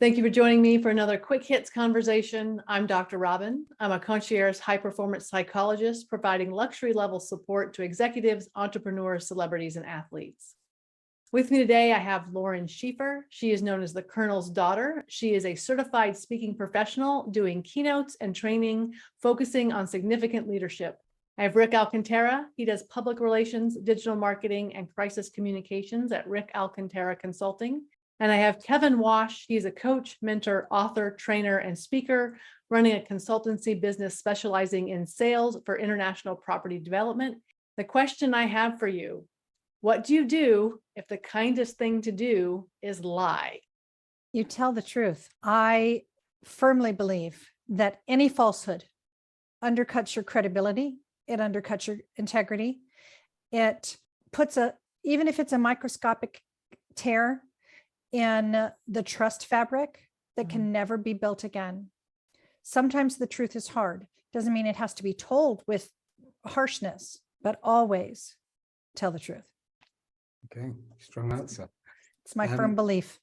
Thank you for joining me for another Quick Hits conversation. I'm Dr. Robyn. I'm a concierge high-performance psychologist providing luxury-level support to executives, entrepreneurs, celebrities, and athletes. With me today, I have Lauren Schieffer. She is known as the Colonel's daughter. She is a certified speaking professional doing keynotes and training, focusing on significant leadership. I have Rick Alcantara. He does public relations, digital marketing, and crisis communications at Rick Alcantara Consulting. And I have Kevin Wash. He's a coach, mentor, author, trainer, and speaker, running a consultancy business specializing in sales for international property development. The question I have for you, what do you do if the kindest thing to do is lie? You tell the truth. I firmly believe that any falsehood undercuts your credibility. It undercuts your integrity. It puts even if it's a microscopic tear in the trust fabric that can never be built again. Sometimes the truth is hard. Doesn't mean it has to be told with harshness, but always tell the truth. Okay, strong answer. It's my firm belief.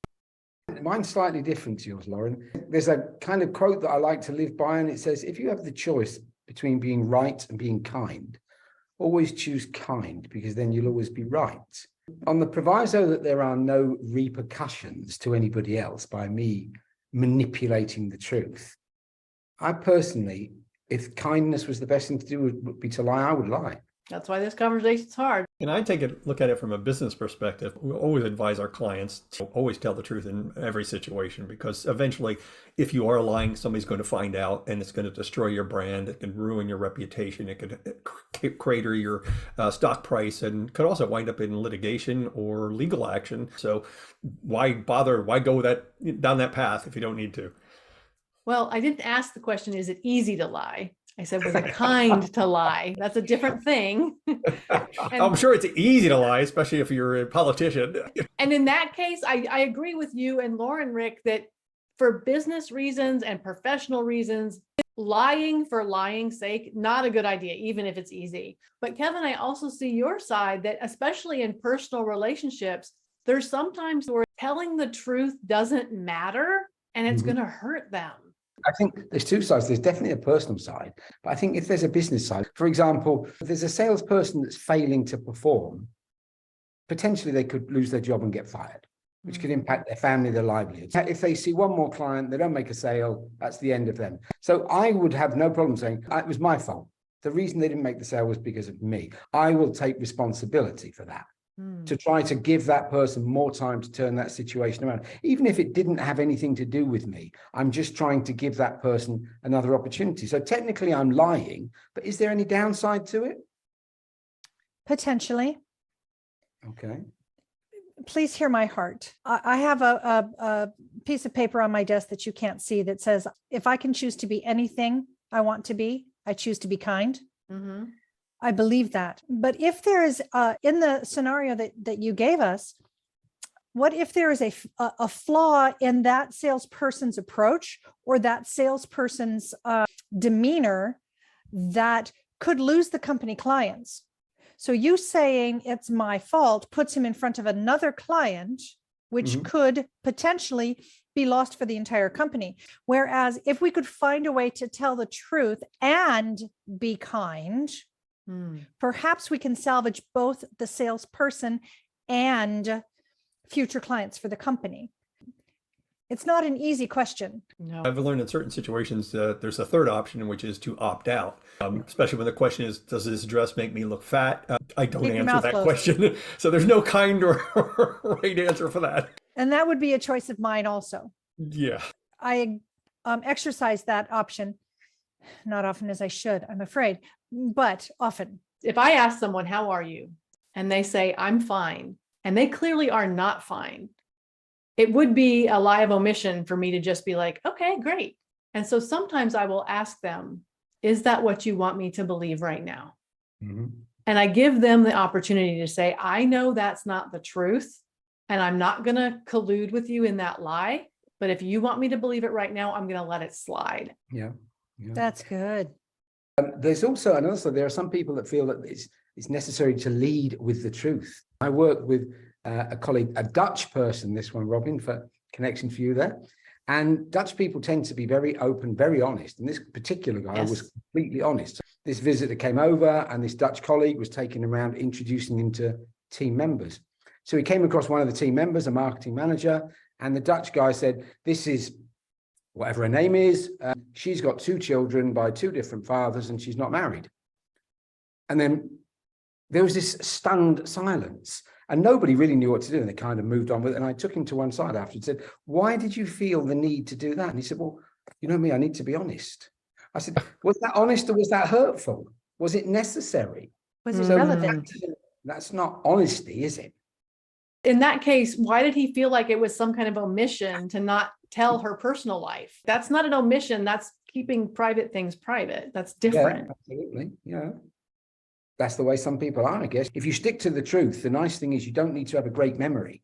Mine's slightly different to yours, Lauren. There's a kind of quote that I like to live by, and it says, if you have the choice between being right and being kind, always choose kind, because then you'll always be right. On the proviso that there are no repercussions to anybody else by me manipulating the truth, I personally, if kindness was the best thing to do would be to lie, I would lie. That's why this conversation's hard. And I look at it from a business perspective. We always advise our clients to always tell the truth in every situation, because eventually, if you are lying, somebody's going to find out, and it's going to destroy your brand. It can ruin your reputation. It could crater your stock price, and could also wind up in litigation or legal action. So why bother? Why go down that path if you don't need to? Well, I didn't ask the question, is it easy to lie? I said, was it kind to lie? That's a different thing. I'm sure it's easy to lie, especially if you're a politician. And in that case, I agree with you and Lauren, Rick, that for business reasons and professional reasons, lying for lying's sake, not a good idea, even if it's easy. But Kevin, I also see your side that especially in personal relationships, there's sometimes where telling the truth doesn't matter and it's going to hurt them. I think there's two sides. There's definitely a personal side, but I think if there's a business side, for example, if there's a salesperson that's failing to perform, potentially they could lose their job and get fired, which could impact their family, their livelihood. If they see one more client, they don't make a sale, that's the end of them. So I would have no problem saying it was my fault. The reason they didn't make the sale was because of me. I will take responsibility for that. To try to give that person more time to turn that situation around. Even if it didn't have anything to do with me, I'm just trying to give that person another opportunity. So technically I'm lying, but is there any downside to it? Potentially. Okay. Please hear my heart. I have a piece of paper on my desk that you can't see that says, if I can choose to be anything I want to be, I choose to be kind. Mm-hmm. I believe that. But if there is, in the scenario that you gave us, what if there is a flaw in that salesperson's approach or that salesperson's demeanor that could lose the company clients? So you saying it's my fault puts him in front of another client, which could potentially be lost for the entire company. Whereas if we could find a way to tell the truth and be kind, perhaps we can salvage both the salesperson and future clients for the company. It's not an easy question. No. I've learned in certain situations there's a third option, which is to opt out, especially when the question is, does this dress make me look fat? I don't answer that question. So there's no kind or right answer for that. And that would be a choice of mine also. Yeah. I exercise that option. Not often as I should, I'm afraid, but often. If I ask someone, how are you? And they say, I'm fine, and they clearly are not fine, it would be a lie of omission for me to just be like, okay, great. And so sometimes I will ask them, is that what you want me to believe right now? And I give them the opportunity to say, I know that's not the truth, and I'm not going to collude with you in that lie. But if you want me to believe it right now, I'm going to let it slide. Yeah. That's good. There's also, and also there are some people that feel that it's necessary to lead with the truth. I work with a colleague, a Dutch person, this one, Robyn, for connection for you there. And Dutch people tend to be very open, very honest. And this particular guy was Yes. completely honest. This visitor came over and this Dutch colleague was taking him around, introducing him to team members. So he came across one of the team members, a marketing manager, and the Dutch guy said, this is whatever her name is. She's got 2 children by 2 different fathers and she's not married. And then there was this stunned silence. And nobody really knew what to do. And they kind of moved on with it. And I took him to one side after and said, why did you feel the need to do that? And he said, well, you know me, I need to be honest. I said, was that honest or was that hurtful? Was it necessary? Was it So relevant? That's not honesty, is it? In that case, why did he feel like it was some kind of omission to not tell her personal life? That's not an omission. That's keeping private things private. That's different. Yeah, absolutely. Yeah. That's the way some people are, I guess. If you stick to the truth, the nice thing is you don't need to have a great memory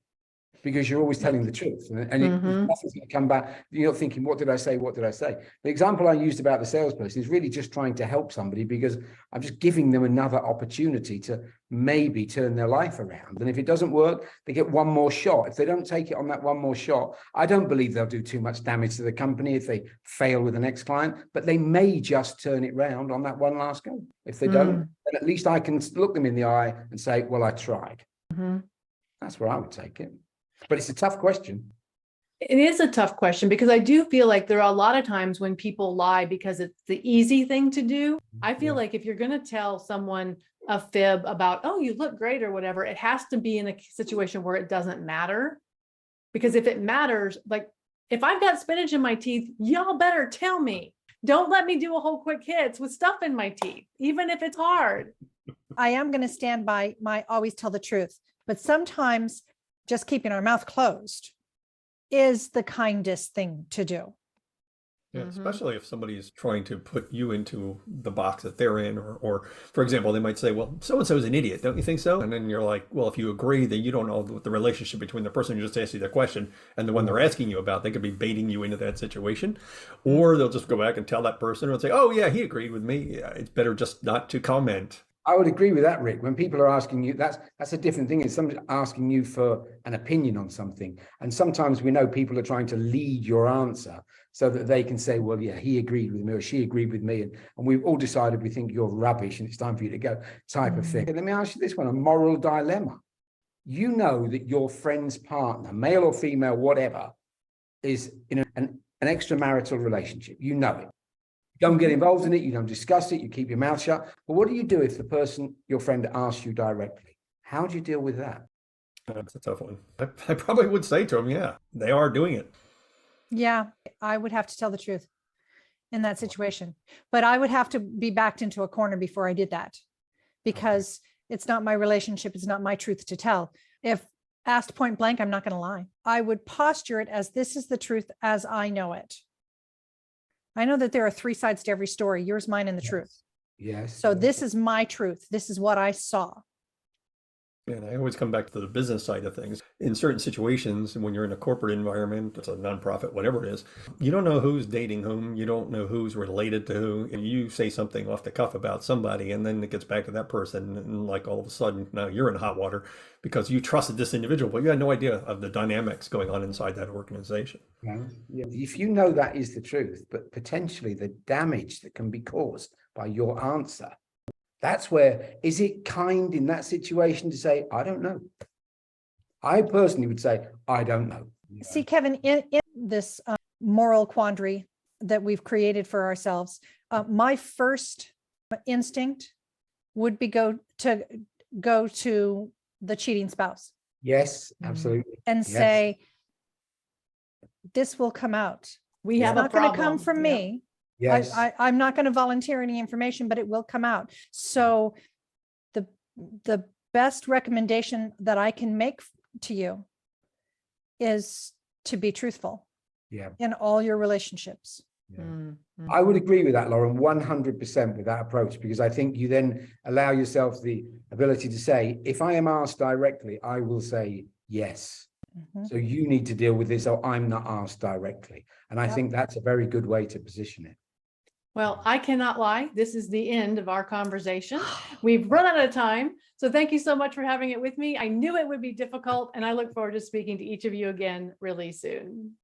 because you're always telling the truth. And nothing's going to come back. You're not thinking, what did I say? What did I say? The example I used about the salesperson is really just trying to help somebody because I'm just giving them another opportunity to maybe turn their life around. And if it doesn't work, they get one more shot. If they don't take it on that one more shot, I don't believe they'll do too much damage to the company if they fail with the next client, but they may just turn it round on that one last go. If they don't, then at least I can look them in the eye and say, well, I tried. That's where I would take it. But it's a tough question. It is a tough question because I do feel like there are a lot of times when people lie because it's the easy thing to do. I feel like if you're going to tell someone a fib about, oh, you look great or whatever, it has to be in a situation where it doesn't matter. Because if it matters, like if I've got spinach in my teeth, y'all better tell me. Don't let me do a whole quick hits with stuff in my teeth, even if it's hard. I am going to stand by my always tell the truth, but sometimes just keeping our mouth closed is the kindest thing to do. Yeah, especially if somebody is trying to put you into the box that they're in, or for example, they might say, well, so-and-so is an idiot, don't you think so? And then you're like, well, if you agree that you don't know the relationship between the person who just asked you the question and the one they're asking you about, they could be baiting you into that situation. Or they'll just go back and tell that person and say, oh yeah, he agreed with me. It's better just not to comment. I would agree with that, Rick. When people are asking you, that's a different thing. It's somebody asking you for an opinion on something. And sometimes we know people are trying to lead your answer so that they can say, well, yeah, he agreed with me or she agreed with me. And we've all decided we think you're rubbish and it's time for you to go, type of thing. And let me ask you this one, a moral dilemma. You know that your friend's partner, male or female, whatever, is in an extramarital relationship. You know it. You don't get involved in it, you don't discuss it, you keep your mouth shut. But what do you do if the person, your friend, asks you directly? How do you deal with that? That's a tough one. I probably would say to them, yeah, they are doing it. Yeah, I would have to tell the truth in that situation, but I would have to be backed into a corner before I did that because it's not my relationship. It's not my truth to tell. If asked point blank, I'm not going to lie. I would posture it as this is the truth as I know it. I know that there are 3 sides to every story, yours, mine, and the truth. Yes. So this is my truth. This is what I saw. And I always come back to the business side of things. In certain situations, when you're in a corporate environment, it's a nonprofit, whatever it is, you don't know who's dating whom, you don't know who's related to who, and you say something off the cuff about somebody, and then it gets back to that person, and like all of a sudden, now you're in hot water because you trusted this individual, but you had no idea of the dynamics going on inside that organization. Yeah. If you know that is the truth, but potentially the damage that can be caused by your answer, that's where, is it kind in that situation to say, I don't know? I personally would say, I don't know. See, Kevin, in this moral quandary that we've created for ourselves, my first instinct would be go to the cheating spouse. Yes, absolutely. And say, this will come out. We have It's a not going to problem. come from me. Yes. I'm not going to volunteer any information, but it will come out. So the best recommendation that I can make to you is to be truthful in all your relationships. I would agree with that, Lauren, 100% with that approach, because I think you then allow yourself the ability to say, if I am asked directly, I will say yes. So you need to deal with this, so I'm not asked directly. And I think that's a very good way to position it. Well, I cannot lie. This is the end of our conversation. We've run out of time. So thank you so much for having it with me. I knew it would be difficult, and I look forward to speaking to each of you again really soon.